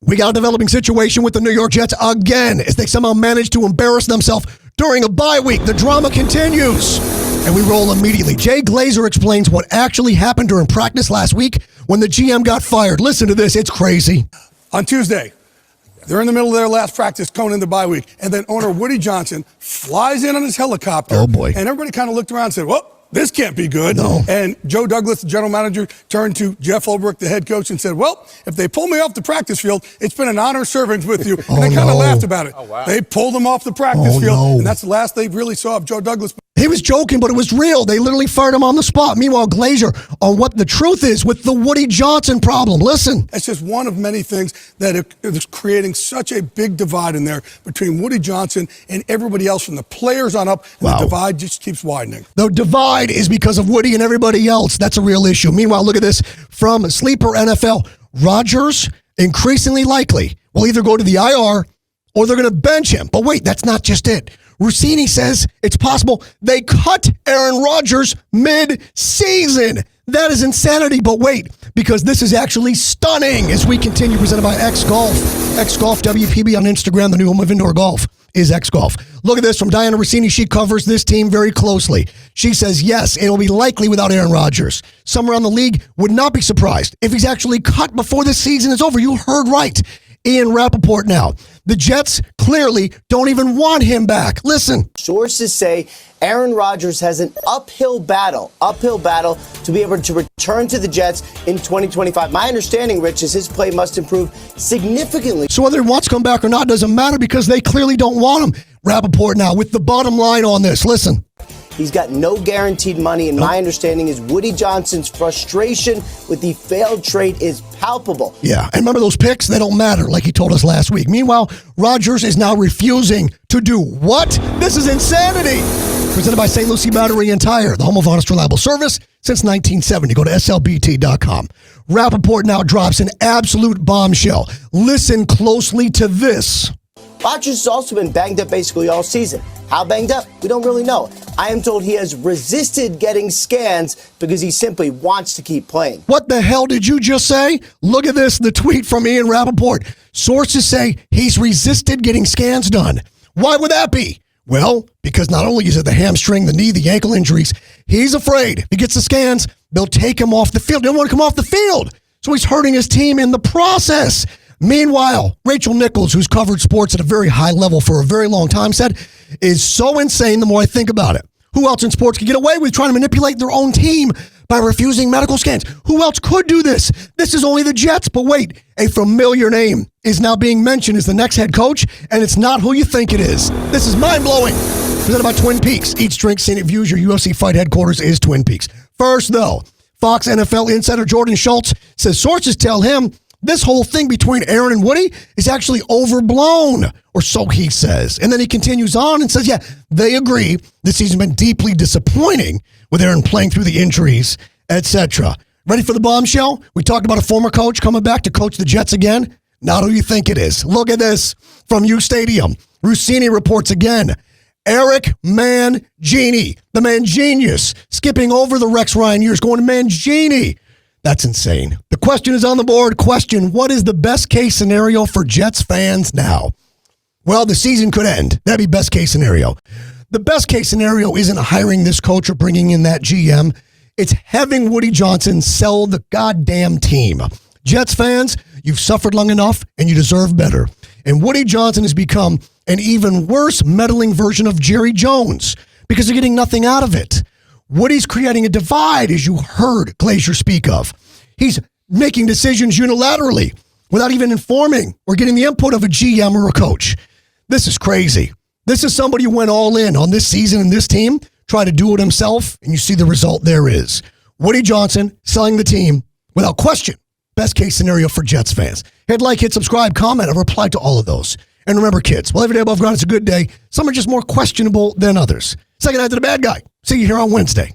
We got a developing situation with the New York Jets again as they somehow managed to embarrass themselves during a bye week. The drama continues. And we roll immediately. Jay Glazer explains what actually happened during practice last week when the GM got fired. Listen to this. It's crazy. On Tuesday, they're in the middle of their last practice going into bye week. And then owner Woody Johnson flies in on his helicopter. Oh, boy. And everybody kind of looked around and said, well, this can't be good. No. And Joe Douglas, the general manager, turned to Jeff Ulbrich, the head coach, and said, well, if they pull me off the practice field, it's been an honor serving with you. And they kind of laughed about it. Oh, wow. They pulled him off the practice field, and that's the last they really saw of Joe Douglas. He was joking, but it was real. They literally fired him on the spot. Meanwhile, Glazer on what the truth is with the Woody Johnson problem. Listen. It's just one of many things that is creating such a big divide in there between Woody Johnson and everybody else from the players on up. And the divide just keeps widening. The divide is because of Woody and everybody else. That's a real issue. Meanwhile, look at this from Sleeper NFL. Rodgers, increasingly likely, will either go to the IR or they're going to bench him. But wait, that's not just it. Russini says it's possible they cut Aaron Rodgers mid-season. That is insanity. But wait, because this is actually stunning as we continue, presented by X Golf. X Golf WPB on Instagram, the new home of indoor golf is X Golf. Look at this from Dianna Russini. She covers this team very closely. She says, yes, it will be likely without Aaron Rodgers. Some around the league would not be surprised if he's actually cut before the season is over. You heard right. Ian Rappaport now. The Jets clearly don't even want him back. Listen. Sources say Aaron Rodgers has an uphill battle to be able to return to the Jets in 2025. My understanding, Rich, is his play must improve significantly. So whether he wants to come back or not doesn't matter because they clearly don't want him. Rappaport now with the bottom line on this. Listen. He's got no guaranteed money, and my understanding is Woody Johnson's frustration with the failed trade is palpable. Yeah, and remember those picks? They don't matter, like he told us last week. Meanwhile, Rodgers is now refusing to do what? This is insanity! Presented by St. Lucie Battery and Tire, the home of honest, reliable service since 1970. Go to slbt.com. Rappaport now drops an absolute bombshell. Listen closely to this. Rodgers has also been banged up basically all season. How banged up? We don't really know. I am told he has resisted getting scans because he simply wants to keep playing. What the hell did you just say? Look at this, the tweet from Ian Rappaport. Sources say he's resisted getting scans done. Why would that be? Well, because not only is it the hamstring, the knee, the ankle injuries, he's afraid if he gets the scans, they'll take him off the field. They don't want to come off the field. So he's hurting his team in the process. Meanwhile, Rachel Nichols, who's covered sports at a very high level for a very long time, said, is so insane the more I think about it. Who else in sports could get away with trying to manipulate their own team by refusing medical scans? Who else could do this? This is only the Jets. But wait, a familiar name is now being mentioned as the next head coach, and it's not who you think it is. This is mind-blowing. Presented by Twin Peaks. Each drink scenic views. Your UFC fight headquarters is Twin Peaks. First, though, Fox NFL insider Jordan Schultz says sources tell him this whole thing between Aaron and Woody is actually overblown, or so he says. And then he continues on and says, yeah, they agree this season's been deeply disappointing with Aaron playing through the injuries, etc. Ready for the bombshell? We talked about a former coach coming back to coach the Jets again. Not who you think it is. Look at this from U Stadium. Russini reports again. Eric Mangini, the man genius, skipping over the Rex Ryan years, going to Mangini. That's insane. The question is on the board. Question, what is the best case scenario for Jets fans now? Well, the season could end. That'd be best case scenario. The best case scenario isn't hiring this coach or bringing in that GM. It's having Woody Johnson sell the goddamn team. Jets fans, you've suffered long enough and you deserve better. And Woody Johnson has become an even worse meddling version of Jerry Jones because they're getting nothing out of it. Woody's creating a divide, as you heard Glazer speak of. He's making decisions unilaterally without even informing or getting the input of a GM or a coach. This is crazy. This is somebody who went all in on this season and this team, tried to do it himself, and you see the result there is. Woody Johnson selling the team without question. Best case scenario for Jets fans. Hit like, hit subscribe, comment. I've replied to all of those. And remember, kids, while every day above ground is a good day, some are just more questionable than others. Second night to the bad guy. See you here on Wednesday.